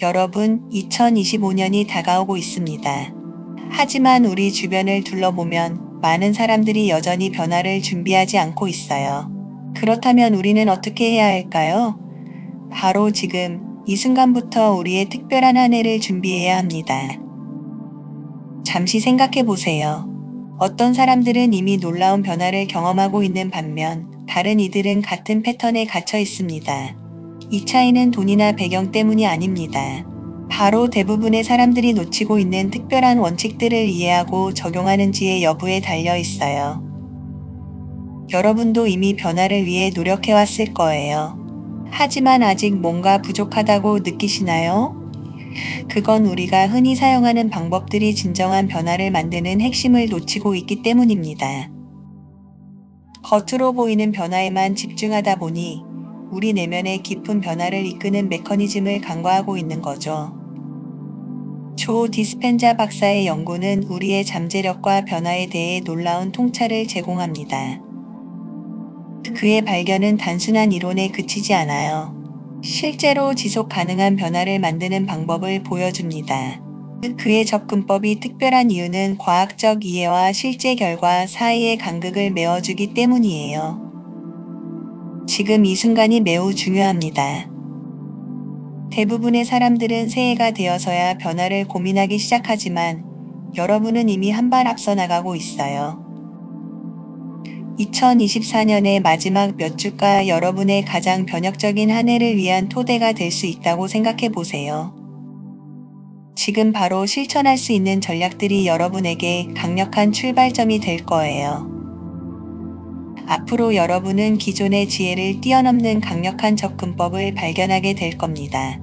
여러분, 2025년이 다가오고 있습니다. 하지만 우리 주변을 둘러보면 많은 사람들이 여전히 변화를 준비하지 않고 있어요. 그렇다면 우리는 어떻게 해야 할까요? 바로 지금, 이 순간부터 우리의 특별한 한 해를 준비해야 합니다. 잠시 생각해 보세요. 어떤 사람들은 이미 놀라운 변화를 경험하고 있는 반면, 다른 이들은 같은 패턴에 갇혀 있습니다. 이 차이는 돈이나 배경 때문이 아닙니다. 바로 대부분의 사람들이 놓치고 있는 특별한 원칙들을 이해하고 적용하는지의 여부에 달려 있어요. 여러분도 이미 변화를 위해 노력해왔을 거예요. 하지만 아직 뭔가 부족하다고 느끼시나요? 그건 우리가 흔히 사용하는 방법들이 진정한 변화를 만드는 핵심을 놓치고 있기 때문입니다. 겉으로 보이는 변화에만 집중하다 보니 우리 내면의 깊은 변화를 이끄는 메커니즘을 간과하고 있는 거죠. 조 디스펜자 박사의 연구는 우리의 잠재력과 변화에 대해 놀라운 통찰을 제공합니다. 그의 발견은 단순한 이론에 그치지 않아요. 실제로 지속 가능한 변화를 만드는 방법을 보여줍니다. 그의 접근법이 특별한 이유는 과학적 이해와 실제 결과 사이의 간극을 메워주기 때문이에요. 지금 이 순간이 매우 중요합니다. 대부분의 사람들은 새해가 되어서야 변화를 고민하기 시작하지만 여러분은 이미 한 발 앞서 나가고 있어요. 2024년의 마지막 몇 주가 여러분의 가장 변혁적인 한 해를 위한 토대가 될 수 있다고 생각해 보세요. 지금 바로 실천할 수 있는 전략들이 여러분에게 강력한 출발점이 될 거예요. 앞으로 여러분은 기존의 지혜를 뛰어넘는 강력한 접근법을 발견하게 될 겁니다.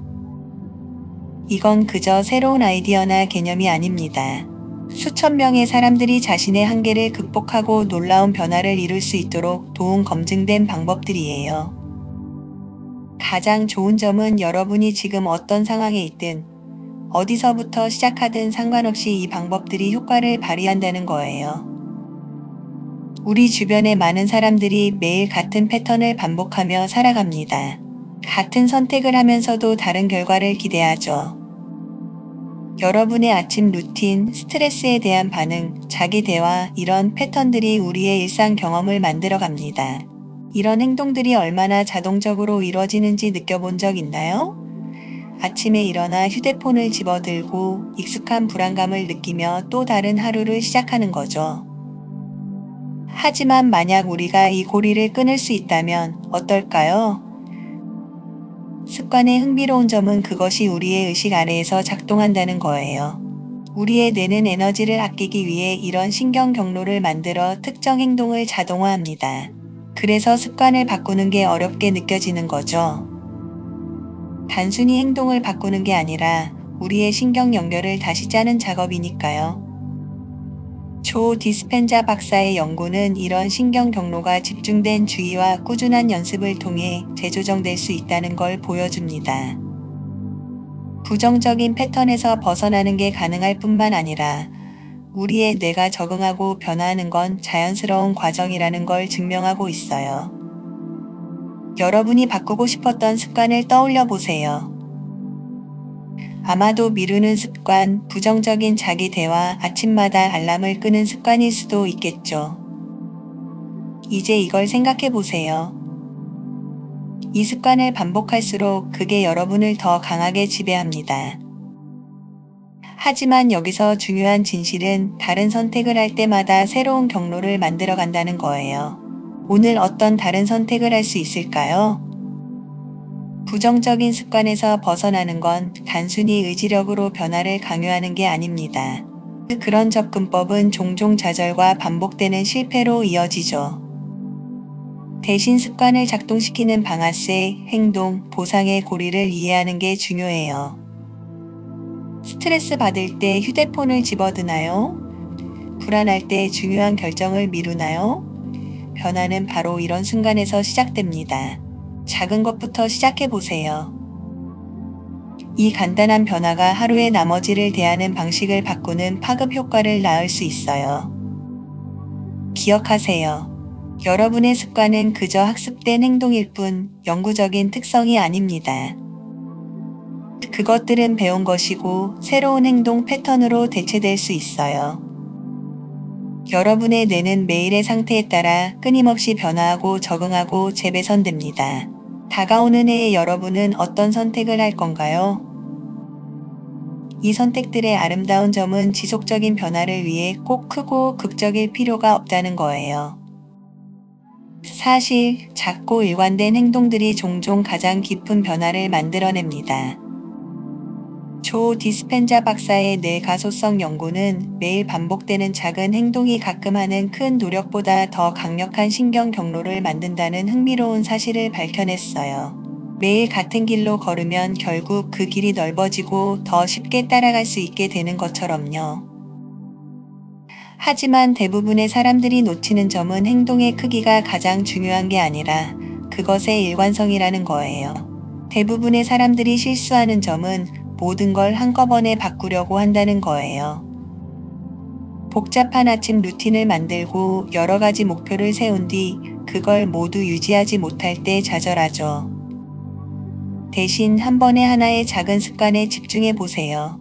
이건 그저 새로운 아이디어나 개념이 아닙니다. 수천 명의 사람들이 자신의 한계를 극복하고 놀라운 변화를 이룰 수 있도록 도움 검증된 방법들이에요. 가장 좋은 점은 여러분이 지금 어떤 상황에 있든 어디서부터 시작하든 상관없이 이 방법들이 효과를 발휘한다는 거예요. 우리 주변의 많은 사람들이 매일 같은 패턴을 반복하며 살아갑니다. 같은 선택을 하면서도 다른 결과를 기대하죠. 여러분의 아침 루틴, 스트레스에 대한 반응, 자기 대화, 이런 패턴들이 우리의 일상 경험을 만들어 갑니다. 이런 행동들이 얼마나 자동적으로 이루어지는지 느껴본 적 있나요? 아침에 일어나 휴대폰을 집어들고 익숙한 불안감을 느끼며 또 다른 하루를 시작하는 거죠. 하지만 만약 우리가 이 고리를 끊을 수 있다면 어떨까요? 습관의 흥미로운 점은 그것이 우리의 의식 아래에서 작동한다는 거예요. 우리의 뇌는 에너지를 아끼기 위해 이런 신경 경로를 만들어 특정 행동을 자동화합니다. 그래서 습관을 바꾸는 게 어렵게 느껴지는 거죠. 단순히 행동을 바꾸는 게 아니라 우리의 신경 연결을 다시 짜는 작업이니까요. 조 디스펜자 박사의 연구는 이런 신경 경로가 집중된 주의와 꾸준한 연습을 통해 재조정될 수 있다는 걸 보여줍니다. 부정적인 패턴에서 벗어나는 게 가능할 뿐만 아니라 우리의 뇌가 적응하고 변화하는 건 자연스러운 과정이라는 걸 증명하고 있어요. 여러분이 바꾸고 싶었던 습관을 떠올려 보세요. 아마도 미루는 습관, 부정적인 자기 대화, 아침마다 알람을 끄는 습관일 수도 있겠죠. 이제 이걸 생각해 보세요. 이 습관을 반복할수록 그게 여러분을 더 강하게 지배합니다. 하지만 여기서 중요한 진실은 다른 선택을 할 때마다 새로운 경로를 만들어 간다는 거예요. 오늘 어떤 다른 선택을 할 수 있을까요? 부정적인 습관에서 벗어나는 건 단순히 의지력으로 변화를 강요하는 게 아닙니다. 그런 접근법은 종종 좌절과 반복되는 실패로 이어지죠. 대신 습관을 작동시키는 방아쇠, 행동, 보상의 고리를 이해하는 게 중요해요. 스트레스 받을 때 휴대폰을 집어드나요? 불안할 때 중요한 결정을 미루나요? 변화는 바로 이런 순간에서 시작됩니다. 작은 것부터 시작해 보세요. 이 간단한 변화가 하루의 나머지를 대하는 방식을 바꾸는 파급 효과를 낳을 수 있어요. 기억하세요. 여러분의 습관은 그저 학습된 행동일 뿐 영구적인 특성이 아닙니다. 그것들은 배운 것이고 새로운 행동 패턴으로 대체될 수 있어요. 여러분의 뇌는 매일의 상태에 따라 끊임없이 변화하고 적응하고 재배선됩니다. 다가오는 해에 여러분은 어떤 선택을 할 건가요? 이 선택들의 아름다운 점은 지속적인 변화를 위해 꼭 크고 극적일 필요가 없다는 거예요. 사실 작고 일관된 행동들이 종종 가장 깊은 변화를 만들어냅니다. 조 디스펜자 박사의 뇌가소성 연구는 매일 반복되는 작은 행동이 가끔 하는 큰 노력보다 더 강력한 신경 경로를 만든다는 흥미로운 사실을 밝혀냈어요. 매일 같은 길로 걸으면 결국 그 길이 넓어지고 더 쉽게 따라갈 수 있게 되는 것처럼요. 하지만 대부분의 사람들이 놓치는 점은 행동의 크기가 가장 중요한 게 아니라 그것의 일관성이라는 거예요. 대부분의 사람들이 실수하는 점은 모든 걸 한꺼번에 바꾸려고 한다는 거예요. 복잡한 아침 루틴을 만들고 여러 가지 목표를 세운 뒤 그걸 모두 유지하지 못할 때 좌절하죠. 대신 한 번에 하나의 작은 습관에 집중해 보세요.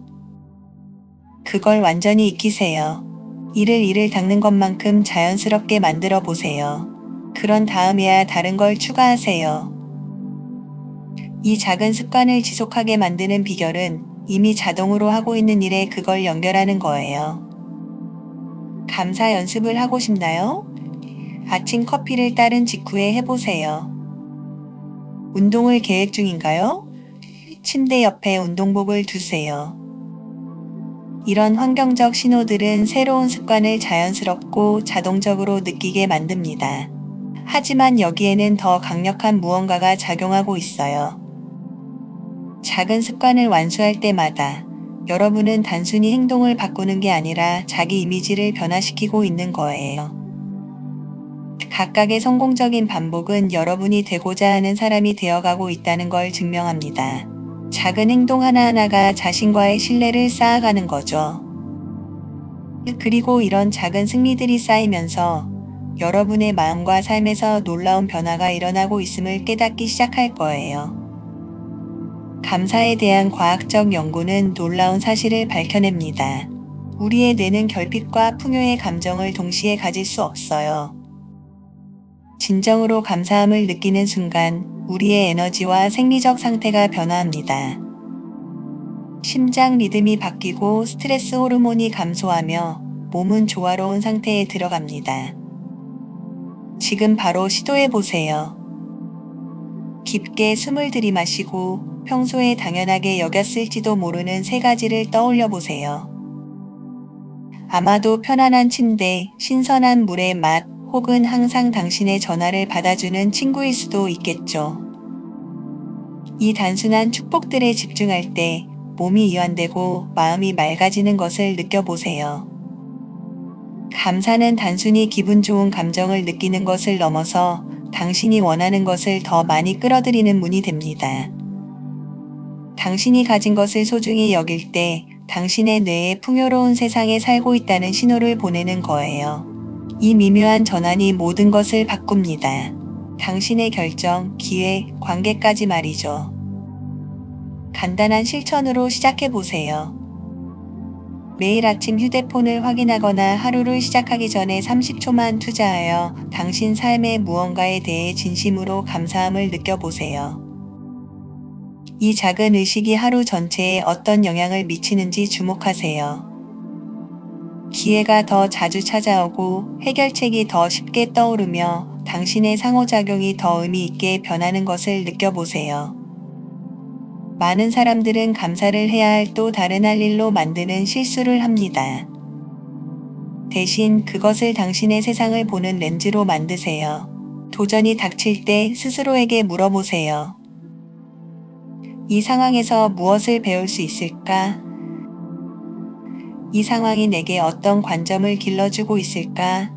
그걸 완전히 익히세요. 이를 닦는 것만큼 자연스럽게 만들어 보세요. 그런 다음에야 다른 걸 추가하세요. 이 작은 습관을 지속하게 만드는 비결은 이미 자동으로 하고 있는 일에 그걸 연결하는 거예요. 감사 연습을 하고 싶나요? 아침 커피를 따른 직후에 해보세요. 운동을 계획 중인가요? 침대 옆에 운동복을 두세요. 이런 환경적 신호들은 새로운 습관을 자연스럽고 자동적으로 느끼게 만듭니다. 하지만 여기에는 더 강력한 무언가가 작용하고 있어요. 작은 습관을 완수할 때마다 여러분은 단순히 행동을 바꾸는 게 아니라 자기 이미지를 변화시키고 있는 거예요. 각각의 성공적인 반복은 여러분이 되고자 하는 사람이 되어가고 있다는 걸 증명합니다. 작은 행동 하나하나가 자신과의 신뢰를 쌓아가는 거죠. 그리고 이런 작은 승리들이 쌓이면서 여러분의 마음과 삶에서 놀라운 변화가 일어나고 있음을 깨닫기 시작할 거예요. 감사에 대한 과학적 연구는 놀라운 사실을 밝혀냅니다. 우리의 뇌는 결핍과 풍요의 감정을 동시에 가질 수 없어요. 진정으로 감사함을 느끼는 순간 우리의 에너지와 생리적 상태가 변화합니다. 심장 리듬이 바뀌고 스트레스 호르몬이 감소하며 몸은 조화로운 상태에 들어갑니다. 지금 바로 시도해 보세요. 깊게 숨을 들이마시고 평소에 당연하게 여겼을지도 모르는 세 가지를 떠올려 보세요. 아마도 편안한 침대, 신선한 물의 맛, 혹은 항상 당신의 전화를 받아주는 친구일 수도 있겠죠. 이 단순한 축복들에 집중할 때 몸이 이완되고 마음이 맑아지는 것을 느껴보세요. 감사는 단순히 기분 좋은 감정을 느끼는 것을 넘어서 당신이 원하는 것을 더 많이 끌어들이는 문이 됩니다. 당신이 가진 것을 소중히 여길 때 당신의 뇌에 풍요로운 세상에 살고 있다는 신호를 보내는 거예요. 이 미묘한 전환이 모든 것을 바꿉니다. 당신의 결정, 기회, 관계까지 말이죠. 간단한 실천으로 시작해 보세요. 매일 아침 휴대폰을 확인하거나 하루를 시작하기 전에 30초만 투자하여 당신 삶의 무언가에 대해 진심으로 감사함을 느껴보세요. 이 작은 의식이 하루 전체에 어떤 영향을 미치는지 주목하세요. 기회가 더 자주 찾아오고 해결책이 더 쉽게 떠오르며 당신의 상호작용이 더 의미 있게 변하는 것을 느껴보세요. 많은 사람들은 감사를 해야 할 또 다른 할 일로 만드는 실수를 합니다. 대신 그것을 당신의 세상을 보는 렌즈로 만드세요. 도전이 닥칠 때 스스로에게 물어보세요. 이 상황에서 무엇을 배울 수 있을까? 이 상황이 내게 어떤 관점을 길러주고 있을까?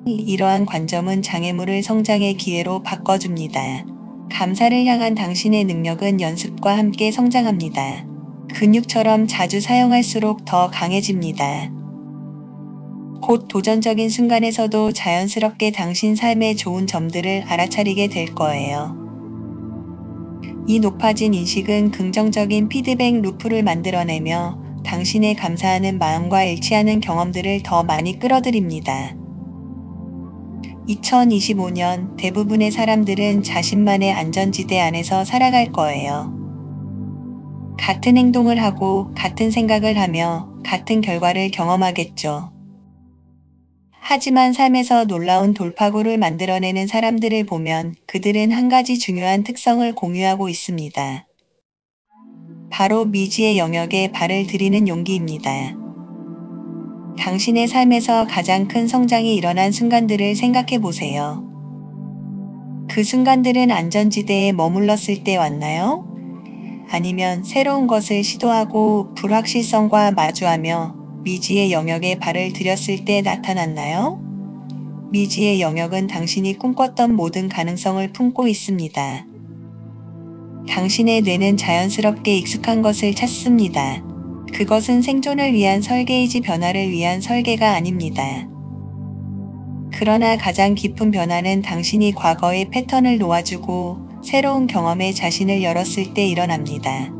이러한 관점은 장애물을 성장의 기회로 바꿔줍니다. 감사를 향한 당신의 능력은 연습과 함께 성장합니다. 근육처럼 자주 사용할수록 더 강해집니다. 곧 도전적인 순간에서도 자연스럽게 당신 삶의 좋은 점들을 알아차리게 될 거예요. 이 높아진 인식은 긍정적인 피드백 루프를 만들어내며 당신의 감사하는 마음과 일치하는 경험들을 더 많이 끌어들입니다. 2025년 대부분의 사람들은 자신만의 안전지대 안에서 살아갈 거예요. 같은 행동을 하고 같은 생각을 하며 같은 결과를 경험하겠죠. 하지만 삶에서 놀라운 돌파구를 만들어내는 사람들을 보면 그들은 한 가지 중요한 특성을 공유하고 있습니다. 바로 미지의 영역에 발을 들이는 용기입니다. 당신의 삶에서 가장 큰 성장이 일어난 순간들을 생각해 보세요. 그 순간들은 안전지대에 머물렀을 때 왔나요? 아니면 새로운 것을 시도하고 불확실성과 마주하며 미지의 영역에 발을 들였을 때 나타났나요? 미지의 영역은 당신이 꿈꿨던 모든 가능성을 품고 있습니다. 당신의 뇌는 자연스럽게 익숙한 것을 찾습니다. 그것은 생존을 위한 설계이지 변화를 위한 설계가 아닙니다. 그러나 가장 깊은 변화는 당신이 과거의 패턴을 놓아주고 새로운 경험에 자신을 열었을 때 일어납니다.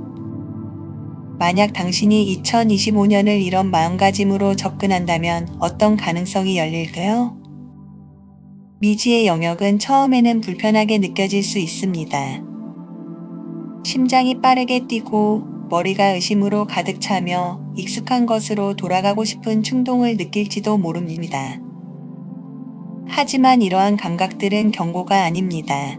만약 당신이 2025년을 이런 마음가짐으로 접근한다면 어떤 가능성이 열릴까요? 미지의 영역은 처음에는 불편하게 느껴질 수 있습니다. 심장이 빠르게 뛰고 머리가 의심으로 가득 차며 익숙한 것으로 돌아가고 싶은 충동을 느낄지도 모릅니다. 하지만 이러한 감각들은 경고가 아닙니다.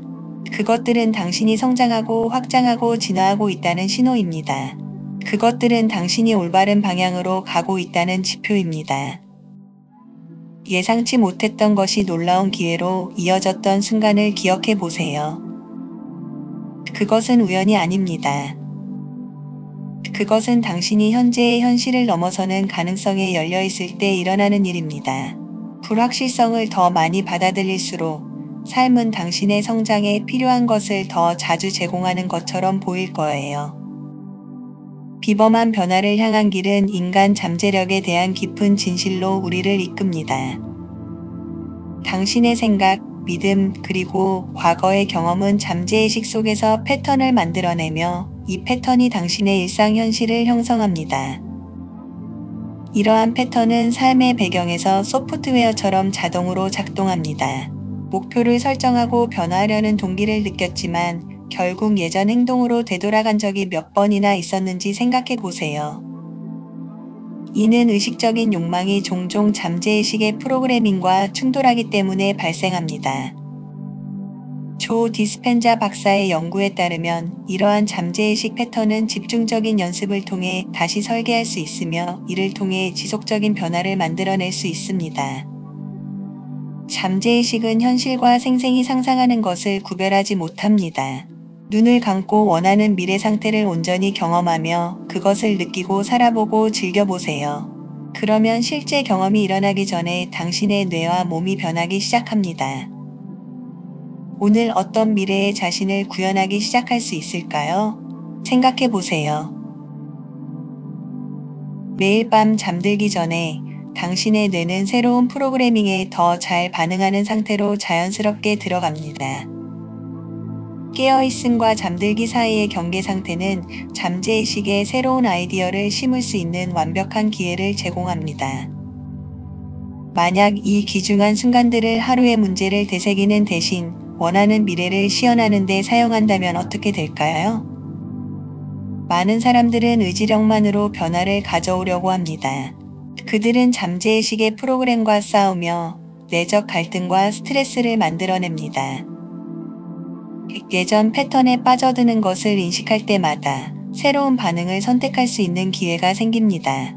그것들은 당신이 성장하고 확장하고 진화하고 있다는 신호입니다. 그것들은 당신이 올바른 방향으로 가고 있다는 지표입니다. 예상치 못했던 것이 놀라운 기회로 이어졌던 순간을 기억해 보세요. 그것은 우연이 아닙니다. 그것은 당신이 현재의 현실을 넘어서는 가능성에 열려 있을 때 일어나는 일입니다. 불확실성을 더 많이 받아들일수록 삶은 당신의 성장에 필요한 것을 더 자주 제공하는 것처럼 보일 거예요. 비범한 변화를 향한 길은 인간 잠재력에 대한 깊은 진실로 우리를 이끕니다. 당신의 생각, 믿음, 그리고 과거의 경험은 잠재의식 속에서 패턴을 만들어내며 이 패턴이 당신의 일상 현실을 형성합니다. 이러한 패턴은 삶의 배경에서 소프트웨어처럼 자동으로 작동합니다. 목표를 설정하고 변화하려는 동기를 느꼈지만 결국 예전 행동으로 되돌아간 적이 몇 번이나 있었는지 생각해 보세요. 이는 의식적인 욕망이 종종 잠재의식의 프로그래밍과 충돌하기 때문에 발생합니다. 조 디스펜자 박사의 연구에 따르면 이러한 잠재의식 패턴은 집중적인 연습을 통해 다시 설계할 수 있으며 이를 통해 지속적인 변화를 만들어낼 수 있습니다. 잠재의식은 현실과 생생히 상상하는 것을 구별하지 못합니다. 눈을 감고 원하는 미래 상태를 온전히 경험하며 그것을 느끼고 살아보고 즐겨보세요. 그러면 실제 경험이 일어나기 전에 당신의 뇌와 몸이 변하기 시작합니다. 오늘 어떤 미래의 자신을 구현하기 시작할 수 있을까요? 생각해 보세요. 매일 밤 잠들기 전에 당신의 뇌는 새로운 프로그래밍에 더 잘 반응하는 상태로 자연스럽게 들어갑니다. 깨어있음과 잠들기 사이의 경계 상태는 잠재의식에 새로운 아이디어를 심을 수 있는 완벽한 기회를 제공합니다. 만약 이 귀중한 순간들을 하루의 문제를 되새기는 대신 원하는 미래를 시연하는 데 사용한다면 어떻게 될까요? 많은 사람들은 의지력만으로 변화를 가져오려고 합니다. 그들은 잠재의식의 프로그램과 싸우며 내적 갈등과 스트레스를 만들어냅니다. 예전 패턴에 빠져드는 것을 인식할 때마다 새로운 반응을 선택할 수 있는 기회가 생깁니다.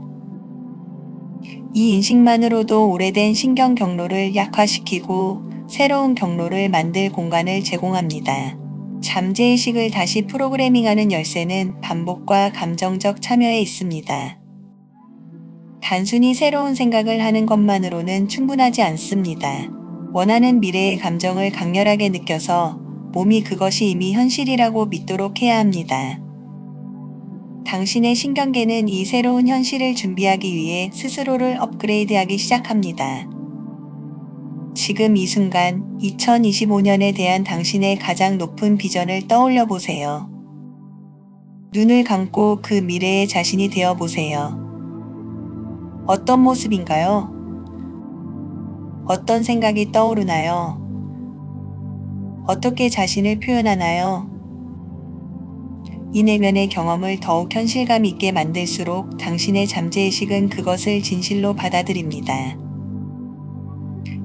이 인식만으로도 오래된 신경 경로를 약화시키고 새로운 경로를 만들 공간을 제공합니다. 잠재의식을 다시 프로그래밍하는 열쇠는 반복과 감정적 참여에 있습니다. 단순히 새로운 생각을 하는 것만으로는 충분하지 않습니다. 원하는 미래의 감정을 강렬하게 느껴서 몸이 그것이 이미 현실이라고 믿도록 해야 합니다. 당신의 신경계는 이 새로운 현실을 준비하기 위해 스스로를 업그레이드하기 시작합니다. 지금 이 순간 2025년에 대한 당신의 가장 높은 비전을 떠올려 보세요. 눈을 감고 그 미래의 자신이 되어 보세요. 어떤 모습인가요? 어떤 생각이 떠오르나요? 어떻게 자신을 표현하나요? 이 내면의 경험을 더욱 현실감 있게 만들수록 당신의 잠재의식은 그것을 진실로 받아들입니다.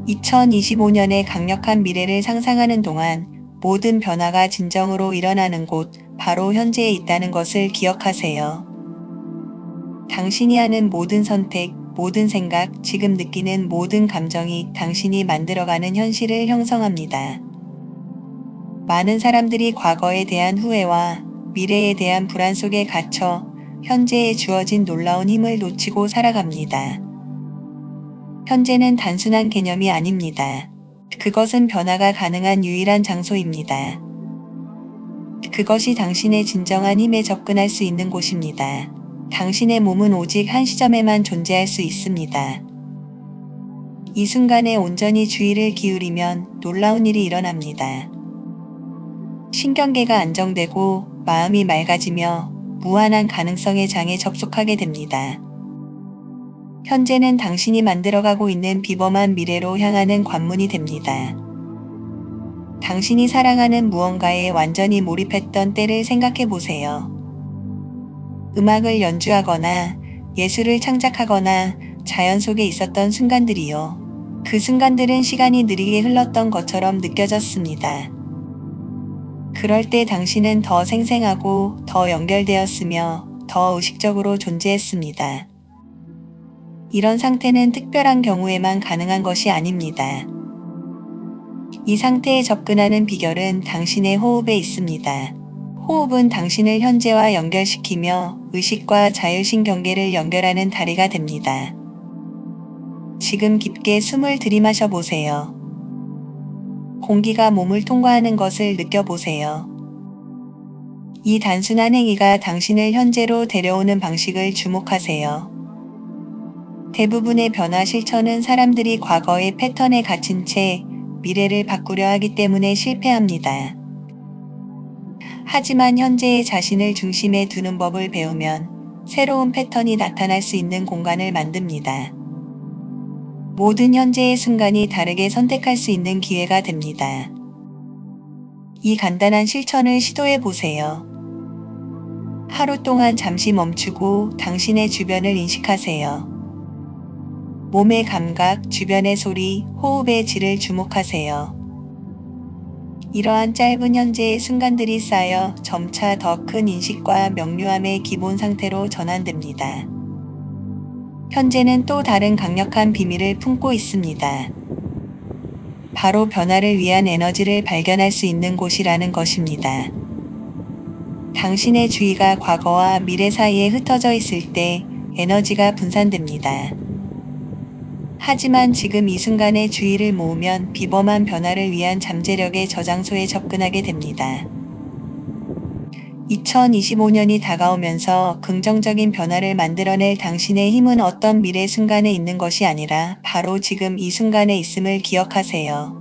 2025년의 강력한 미래를 상상하는 동안 모든 변화가 진정으로 일어나는 곳, 바로 현재에 있다는 것을 기억하세요. 당신이 하는 모든 선택, 모든 생각, 지금 느끼는 모든 감정이 당신이 만들어가는 현실을 형성합니다. 많은 사람들이 과거에 대한 후회와 미래에 대한 불안 속에 갇혀 현재에 주어진 놀라운 힘을 놓치고 살아갑니다. 현재는 단순한 개념이 아닙니다. 그것은 변화가 가능한 유일한 장소입니다. 그것이 당신의 진정한 힘에 접근할 수 있는 곳입니다. 당신의 몸은 오직 한 시점에만 존재할 수 있습니다. 이 순간에 온전히 주의를 기울이면 놀라운 일이 일어납니다. 신경계가 안정되고 마음이 맑아지며 무한한 가능성의 장에 접속하게 됩니다. 현재는 당신이 만들어가고 있는 비범한 미래로 향하는 관문이 됩니다. 당신이 사랑하는 무언가에 완전히 몰입했던 때를 생각해 보세요. 음악을 연주하거나 예술을 창작하거나 자연 속에 있었던 순간들이요. 그 순간들은 시간이 느리게 흘렀던 것처럼 느껴졌습니다. 그럴 때 당신은 더 생생하고 더 연결되었으며 더 의식적으로 존재했습니다. 이런 상태는 특별한 경우에만 가능한 것이 아닙니다. 이 상태에 접근하는 비결은 당신의 호흡에 있습니다. 호흡은 당신을 현재와 연결시키며 의식과 자율신경계를 연결하는 다리가 됩니다. 지금 깊게 숨을 들이마셔 보세요. 공기가 몸을 통과하는 것을 느껴보세요. 이 단순한 행위가 당신을 현재로 데려오는 방식을 주목하세요. 대부분의 변화 실천은 사람들이 과거의 패턴에 갇힌 채 미래를 바꾸려 하기 때문에 실패합니다. 하지만 현재의 자신을 중심에 두는 법을 배우면 새로운 패턴이 나타날 수 있는 공간을 만듭니다. 모든 현재의 순간이 다르게 선택할 수 있는 기회가 됩니다. 이 간단한 실천을 시도해 보세요. 하루 동안 잠시 멈추고 당신의 주변을 인식하세요. 몸의 감각, 주변의 소리, 호흡의 질을 주목하세요. 이러한 짧은 현재의 순간들이 쌓여 점차 더 큰 인식과 명료함의 기본 상태로 전환됩니다. 현재는 또 다른 강력한 비밀을 품고 있습니다. 바로 변화를 위한 에너지를 발견할 수 있는 곳이라는 것입니다. 당신의 주의가 과거와 미래 사이에 흩어져 있을 때 에너지가 분산됩니다. 하지만 지금 이 순간에 주의를 모으면 비범한 변화를 위한 잠재력의 저장소에 접근하게 됩니다. 2025년이 다가오면서 긍정적인 변화를 만들어낼 당신의 힘은 어떤 미래 순간에 있는 것이 아니라 바로 지금 이 순간에 있음을 기억하세요.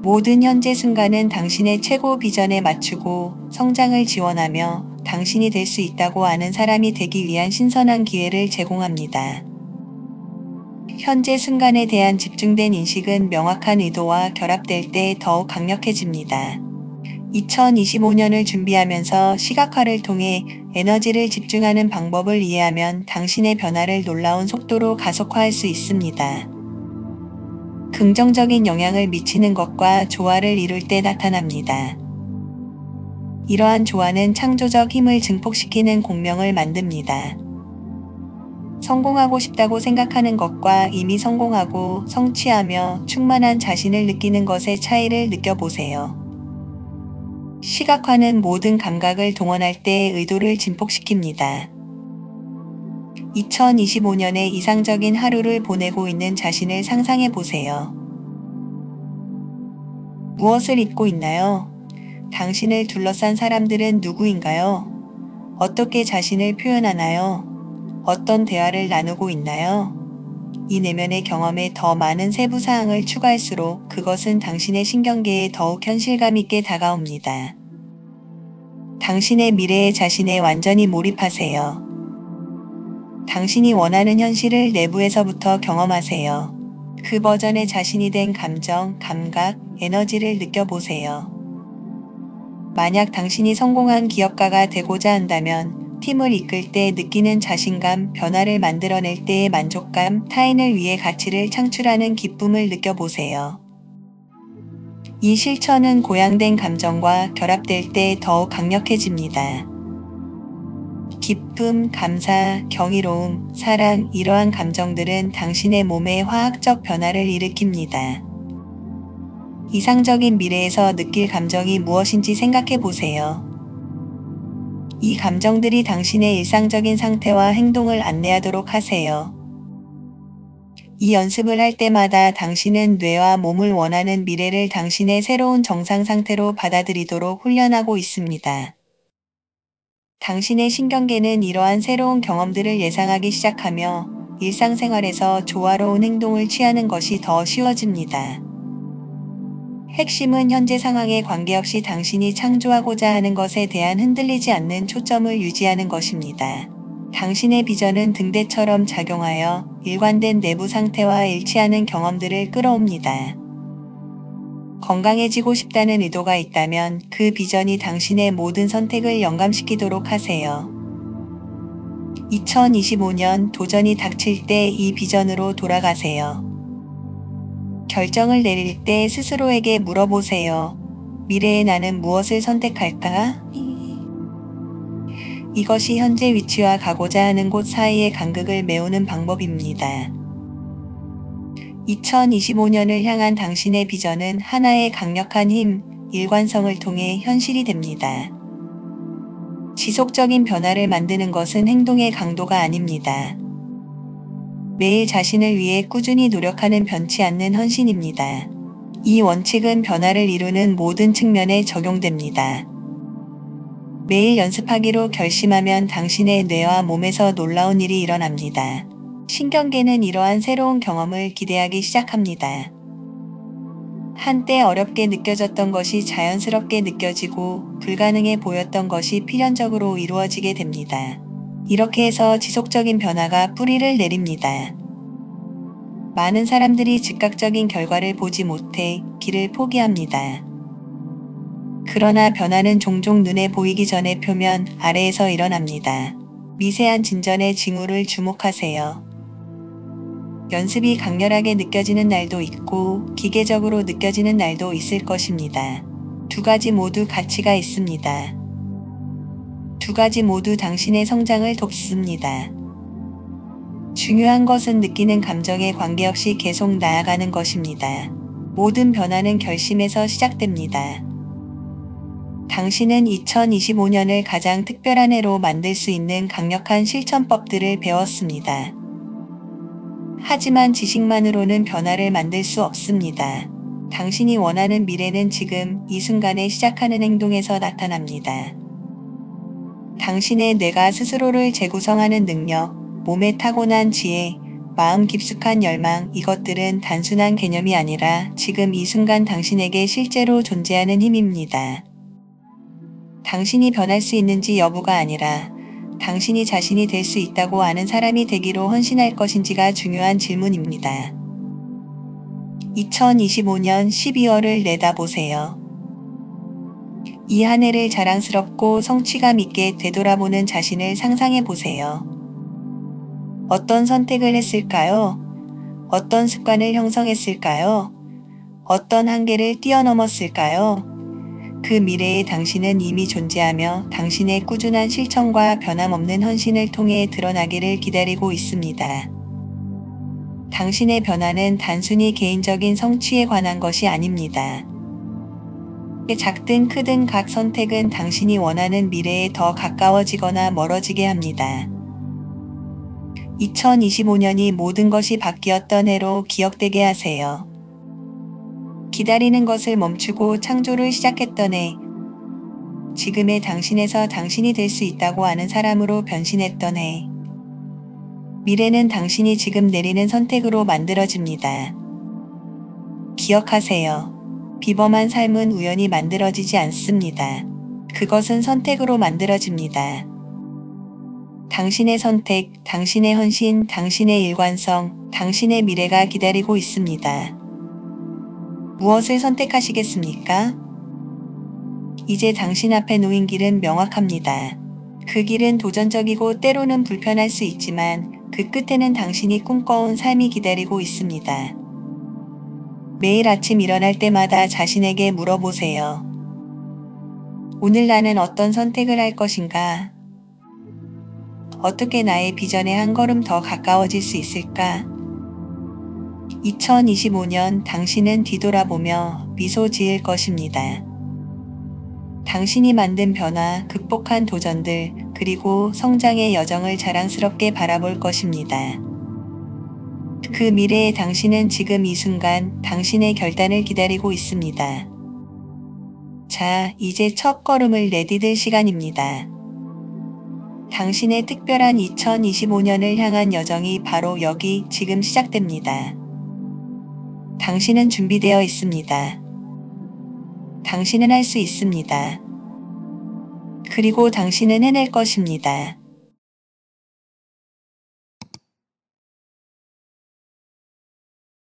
모든 현재 순간은 당신의 최고 비전에 맞추고 성장을 지원하며 당신이 될 수 있다고 아는 사람이 되기 위한 신선한 기회를 제공합니다. 현재 순간에 대한 집중된 인식은 명확한 의도와 결합될 때 더욱 강력해집니다. 2025년을 준비하면서 시각화를 통해 에너지를 집중하는 방법을 이해하면 당신의 변화를 놀라운 속도로 가속화할 수 있습니다. 긍정적인 영향을 미치는 것과 조화를 이룰 때 나타납니다. 이러한 조화는 창조적 힘을 증폭시키는 공명을 만듭니다. 성공하고 싶다고 생각하는 것과 이미 성공하고 성취하며 충만한 자신을 느끼는 것의 차이를 느껴보세요. 시각화는 모든 감각을 동원할 때 의도를 진폭시킵니다. 2025년에 이상적인 하루를 보내고 있는 자신을 상상해 보세요. 무엇을 입고 있나요? 당신을 둘러싼 사람들은 누구인가요? 어떻게 자신을 표현하나요? 어떤 대화를 나누고 있나요? 이 내면의 경험에 더 많은 세부 사항을 추가할수록 그것은 당신의 신경계에 더욱 현실감 있게 다가옵니다. 당신의 미래에 자신에 완전히 몰입하세요. 당신이 원하는 현실을 내부에서부터 경험하세요. 그 버전의 자신이 된 감정, 감각, 에너지를 느껴보세요. 만약 당신이 성공한 기업가가 되고자 한다면 팀을 이끌 때 느끼는 자신감, 변화를 만들어낼 때의 만족감, 타인을 위해 가치를 창출하는 기쁨을 느껴보세요. 이 실천은 고양된 감정과 결합될 때 더욱 강력해집니다. 기쁨, 감사, 경이로움, 사랑, 이러한 감정들은 당신의 몸에 화학적 변화를 일으킵니다. 이상적인 미래에서 느낄 감정이 무엇인지 생각해 보세요. 이 감정들이 당신의 일상적인 상태와 행동을 안내하도록 하세요. 이 연습을 할 때마다 당신은 뇌와 몸을 원하는 미래를 당신의 새로운 정상 상태로 받아들이도록 훈련하고 있습니다. 당신의 신경계는 이러한 새로운 경험들을 예상하기 시작하며 일상생활에서 조화로운 행동을 취하는 것이 더 쉬워집니다. 핵심은 현재 상황에 관계없이 당신이 창조하고자 하는 것에 대한 흔들리지 않는 초점을 유지하는 것입니다. 당신의 비전은 등대처럼 작용하여 일관된 내부 상태와 일치하는 경험들을 끌어옵니다. 건강해지고 싶다는 의도가 있다면 그 비전이 당신의 모든 선택을 영감시키도록 하세요. 2025년 도전이 닥칠 때 이 비전으로 돌아가세요. 결정을 내릴 때 스스로에게 물어보세요. 미래의 나는 무엇을 선택할까? 이것이 현재 위치와 가고자 하는 곳 사이의 간극을 메우는 방법입니다. 2025년을 향한 당신의 비전은 하나의 강력한 힘, 일관성을 통해 현실이 됩니다. 지속적인 변화를 만드는 것은 행동의 강도가 아닙니다. 매일 자신을 위해 꾸준히 노력하는 변치 않는 헌신입니다. 이 원칙은 변화를 이루는 모든 측면에 적용됩니다. 매일 연습하기로 결심하면 당신의 뇌와 몸에서 놀라운 일이 일어납니다. 신경계는 이러한 새로운 경험을 기대하기 시작합니다. 한때 어렵게 느껴졌던 것이 자연스럽게 느껴지고 불가능해 보였던 것이 필연적으로 이루어지게 됩니다. 이렇게 해서 지속적인 변화가 뿌리를 내립니다. 많은 사람들이 즉각적인 결과를 보지 못해 길을 포기합니다. 그러나 변화는 종종 눈에 보이기 전에 표면 아래에서 일어납니다. 미세한 진전의 징후를 주목하세요. 연습이 강렬하게 느껴지는 날도 있고 기계적으로 느껴지는 날도 있을 것입니다. 두 가지 모두 가치가 있습니다. 두 가지 모두 당신의 성장을 돕습니다. 중요한 것은 느끼는 감정에 관계없이 계속 나아가는 것입니다. 모든 변화는 결심에서 시작됩니다. 당신은 2025년을 가장 특별한 해로 만들 수 있는 강력한 실천법들을 배웠습니다. 하지만 지식만으로는 변화를 만들 수 없습니다. 당신이 원하는 미래는 지금 이 순간에 시작하는 행동에서 나타납니다. 당신의 뇌가 스스로를 재구성하는 능력, 몸에 타고난 지혜, 마음 깊숙한 열망, 이것들은 단순한 개념이 아니라 지금 이 순간 당신에게 실제로 존재하는 힘입니다. 당신이 변할 수 있는지 여부가 아니라 당신이 자신이 될 수 있다고 아는 사람이 되기로 헌신할 것인지가 중요한 질문입니다. 2025년 12월을 내다보세요. 이 한 해를 자랑스럽고 성취감 있게 되돌아보는 자신을 상상해 보세요. 어떤 선택을 했을까요? 어떤 습관을 형성했을까요? 어떤 한계를 뛰어넘었을까요? 그 미래의 당신은 이미 존재하며 당신의 꾸준한 실천과 변함없는 헌신을 통해 드러나기를 기다리고 있습니다. 당신의 변화는 단순히 개인적인 성취에 관한 것이 아닙니다. 작든 크든 각 선택은 당신이 원하는 미래에 더 가까워지거나 멀어지게 합니다. 2025년이 모든 것이 바뀌었던 해로 기억되게 하세요. 기다리는 것을 멈추고 창조를 시작했던 해, 지금의 당신에서 당신이 될 수 있다고 아는 사람으로 변신했던 해, 미래는 당신이 지금 내리는 선택으로 만들어집니다. 기억하세요. 비범한 삶은 우연히 만들어지지 않습니다. 그것은 선택으로 만들어집니다. 당신의 선택, 당신의 헌신, 당신의 일관성, 당신의 미래가 기다리고 있습니다. 무엇을 선택하시겠습니까? 이제 당신 앞에 놓인 길은 명확합니다. 그 길은 도전적이고 때로는 불편할 수 있지만 그 끝에는 당신이 꿈꿔온 삶이 기다리고 있습니다. 매일 아침 일어날 때마다 자신에게 물어보세요. 오늘 나는 어떤 선택을 할 것인가? 어떻게 나의 비전에 한 걸음 더 가까워질 수 있을까? 2025년 당신은 뒤돌아보며 미소 지을 것입니다. 당신이 만든 변화, 극복한 도전들, 그리고 성장의 여정을 자랑스럽게 바라볼 것입니다. 그 미래의 당신은 지금 이 순간 당신의 결단을 기다리고 있습니다. 자, 이제 첫 걸음을 내디딜 시간입니다. 당신의 특별한 2025년을 향한 여정이 바로 여기 지금 시작됩니다. 당신은 준비되어 있습니다. 당신은 할 수 있습니다. 그리고 당신은 해낼 것입니다.